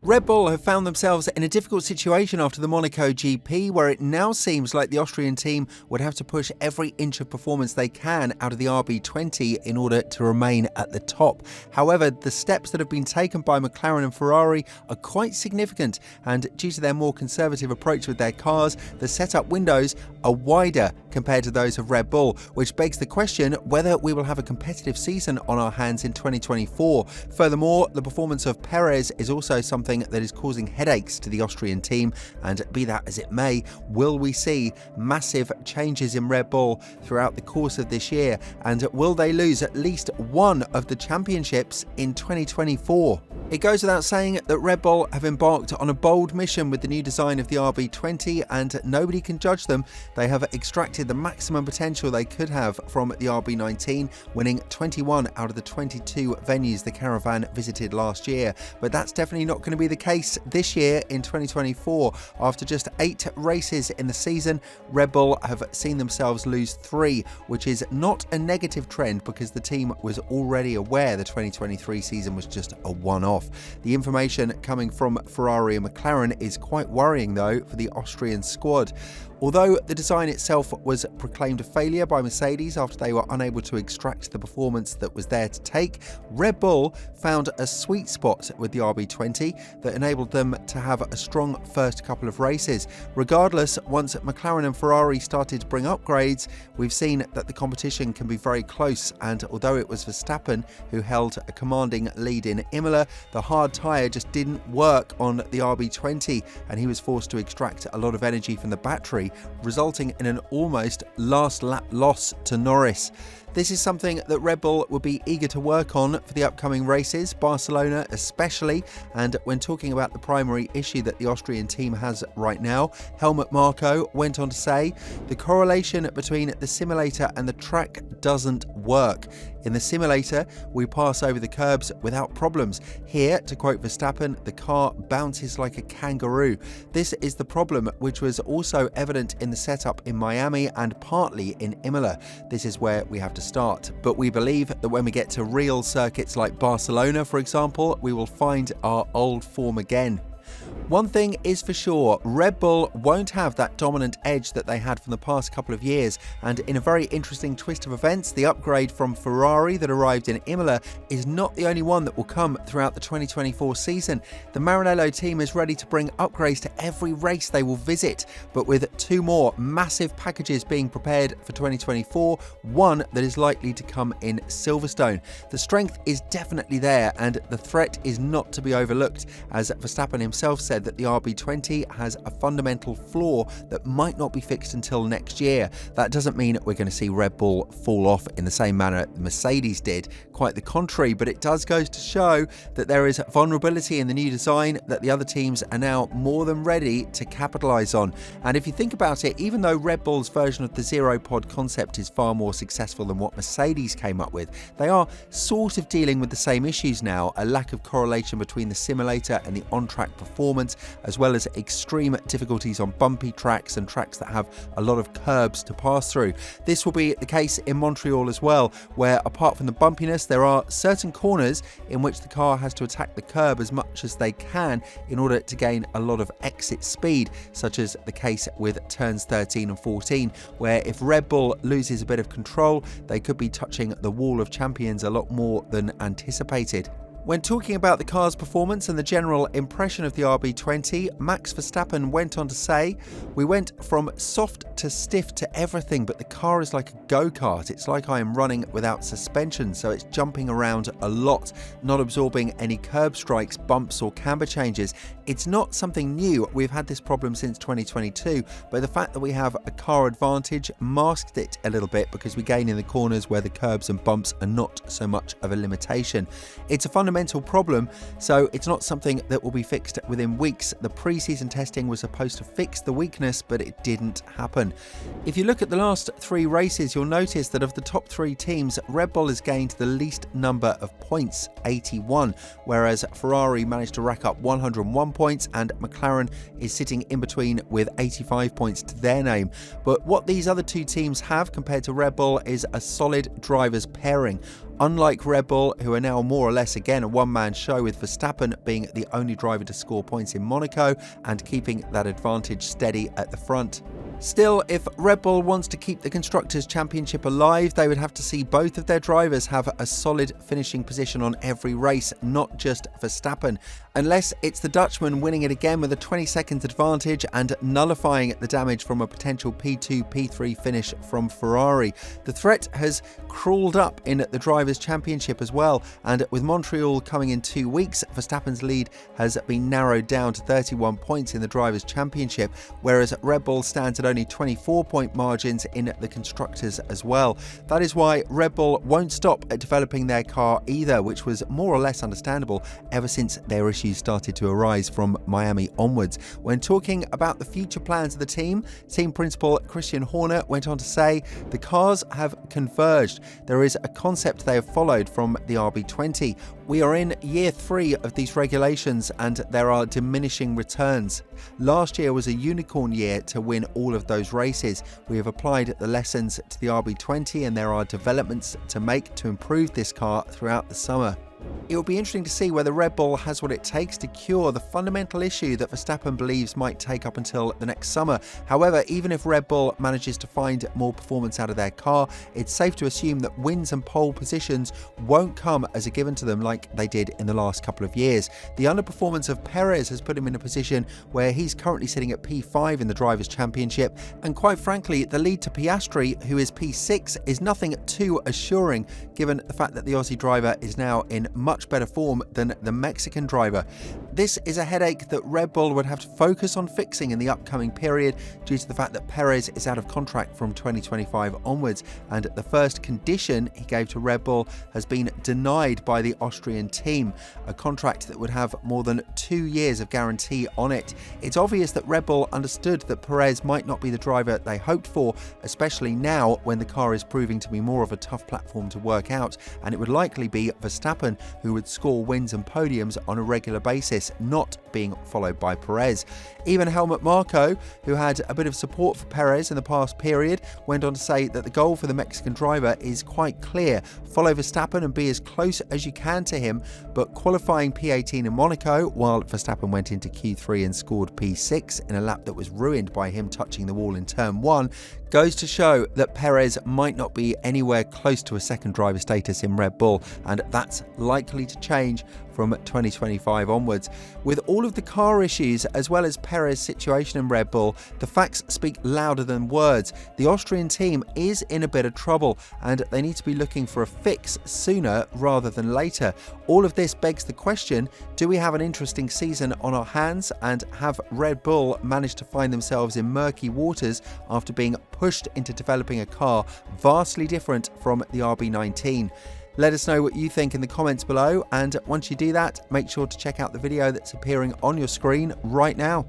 Red Bull have found themselves in a difficult situation after the Monaco GP, where it now seems like the Austrian team would have to push every inch of performance they can out of the RB20 in order to remain at the top. However, the steps that have been taken by McLaren and Ferrari are quite significant, and due to their more conservative approach with their cars, the setup windows are wider compared to those of Red Bull, which begs the question whether we will have a competitive season on our hands in 2024. Furthermore, the performance of Perez is also something that is causing headaches to the Austrian team, and be that as it may, will we see massive changes in Red Bull throughout the course of this year, and will they lose at least one of the championships in 2024? It goes without saying that Red Bull have embarked on a bold mission with the new design of the RB20, and nobody can judge them. They have extracted the maximum potential they could have from the RB19, winning 21 out of the 22 venues the caravan visited last year. But that's definitely not going to be the case this year in 2024. After just 8 races in the season, Red Bull have seen themselves lose 3, which is not a negative trend because the team was already aware the 2023 season was just a one-off. The information coming from Ferrari and McLaren is quite worrying though for the Austrian squad. Although the design itself was proclaimed a failure by Mercedes after they were unable to extract the performance that was there to take, Red Bull found a sweet spot with the RB20 that enabled them to have a strong first couple of races. Regardless, once McLaren and Ferrari started to bring upgrades, we've seen that the competition can be very close, and although it was Verstappen who held a commanding lead in Imola, the hard tyre just didn't work on the RB20 and he was forced to extract a lot of energy from the battery, resulting in an almost last lap loss to Norris. This is something that Red Bull will be eager to work on for the upcoming races, Barcelona especially. And when talking about the primary issue that the Austrian team has right now, Helmut Marko went on to say, the correlation between the simulator and the track doesn't work. In the simulator, we pass over the curbs without problems. Here, to quote Verstappen, the car bounces like a kangaroo. This is the problem, which was also evident in the setup in Miami and partly in Imola. This is where we have to start. But we believe that when we get to real circuits like Barcelona, for example, we will find our old form again. One thing is for sure, Red Bull won't have that dominant edge that they had from the past couple of years, and in a very interesting twist of events, the upgrade from Ferrari that arrived in Imola is not the only one that will come throughout the 2024 season. The Maranello team is ready to bring upgrades to every race they will visit, but with 2 more massive packages being prepared for 2024, one that is likely to come in Silverstone. The strength is definitely there, and the threat is not to be overlooked, as Verstappen himself said that the RB20 has a fundamental flaw that might not be fixed until next year. That doesn't mean we're going to see Red Bull fall off in the same manner Mercedes did, quite the contrary, but it does go to show that there is vulnerability in the new design that the other teams are now more than ready to capitalize on. And if you think about it, even though Red Bull's version of the zero pod concept is far more successful than what Mercedes came up with, they are sort of dealing with the same issues now, a lack of correlation between the simulator and the on-track performance, as well as extreme difficulties on bumpy tracks and tracks that have a lot of curbs to pass through. This will be the case in Montreal as well, where apart from the bumpiness, there are certain corners in which the car has to attack the curb as much as they can in order to gain a lot of exit speed, such as the case with turns 13 and 14, where if Red Bull loses a bit of control, they could be touching the wall of champions a lot more than anticipated. When talking about the car's performance and the general impression of the RB20, Max Verstappen went on to say, "We went from soft to stiff to everything, but the car is like a go-kart. It's like I am running without suspension, so it's jumping around a lot, not absorbing any curb strikes, bumps or camber changes. It's not something new. We've had this problem since 2022, but the fact that we have a car advantage masked it a little bit because we gain in the corners where the curbs and bumps are not so much of a limitation. It's a fundamental problem, so it's not something that will be fixed within weeks. The pre-season testing was supposed to fix the weakness, but it didn't happen." If you look at the last 3 races, you'll notice that of the top 3 teams, Red Bull has gained the least number of points, 81, whereas Ferrari managed to rack up 101 points and McLaren is sitting in between with 85 points to their name. But what these other 2 teams have compared to Red Bull is a solid drivers pairing. Unlike Red Bull, who are now more or less again a one-man show, with Verstappen being the only driver to score points in Monaco and keeping that advantage steady at the front. Still, if Red Bull wants to keep the Constructors' Championship alive, they would have to see both of their drivers have a solid finishing position on every race, not just Verstappen. Unless it's the Dutchman winning it again with a 20-second advantage and nullifying the damage from a potential P2, P3 finish from Ferrari. The threat has crawled up in the Drivers' Championship as well, and with Montreal coming in 2 weeks, Verstappen's lead has been narrowed down to 31 points in the Drivers' Championship, whereas Red Bull stands at only 24-point margins in the Constructors as well. That is why Red Bull won't stop at developing their car either, which was more or less understandable ever since their issues started to arise from Miami onwards. When talking about the future plans of the team principal Christian Horner went on to say, "The cars have converged. There is a concept they have followed from the RB20. We are in year 3 of these regulations and there are diminishing returns. Last year was a unicorn year to win all of those races. We have applied the lessons to the RB20 and there are developments to make to improve this car throughout the summer." It will be interesting to see whether Red Bull has what it takes to cure the fundamental issue that Verstappen believes might take up until the next summer. However, even if Red Bull manages to find more performance out of their car, it's safe to assume that wins and pole positions won't come as a given to them like they did in the last couple of years. The underperformance of Perez has put him in a position where he's currently sitting at P5 in the Drivers' Championship, and quite frankly, the lead to Piastri, who is P6, is nothing too assuring given the fact that the Aussie driver is now in much better form than the Mexican driver. This is a headache that Red Bull would have to focus on fixing in the upcoming period due to the fact that Perez is out of contract from 2025 onwards, and the first condition he gave to Red Bull has been denied by the Austrian team, a contract that would have more than 2 years of guarantee on it. It's obvious that Red Bull understood that Perez might not be the driver they hoped for, especially now when the car is proving to be more of a tough platform to work out, and it would likely be Verstappen who would score wins and podiums on a regular basis, not being followed by Perez. Even Helmut Marko, who had a bit of support for Perez in the past period, went on to say that the goal for the Mexican driver is quite clear: follow Verstappen and be as close as you can to him, but qualifying P18 in Monaco, while Verstappen went into Q3 and scored P6 in a lap that was ruined by him touching the wall in turn 1, goes to show that Perez might not be anywhere close to a second driver status in Red Bull, and that's likely to change from 2025 onwards. With all of the car issues as well as Perez's situation in Red Bull, the facts speak louder than words. The Austrian team is in a bit of trouble and they need to be looking for a fix sooner rather than later. All of this begs the question, do we have an interesting season on our hands, and have Red Bull managed to find themselves in murky waters after being pushed into developing a car vastly different from the RB19? Let us know what you think in the comments below, and once you do that, make sure to check out the video that's appearing on your screen right now.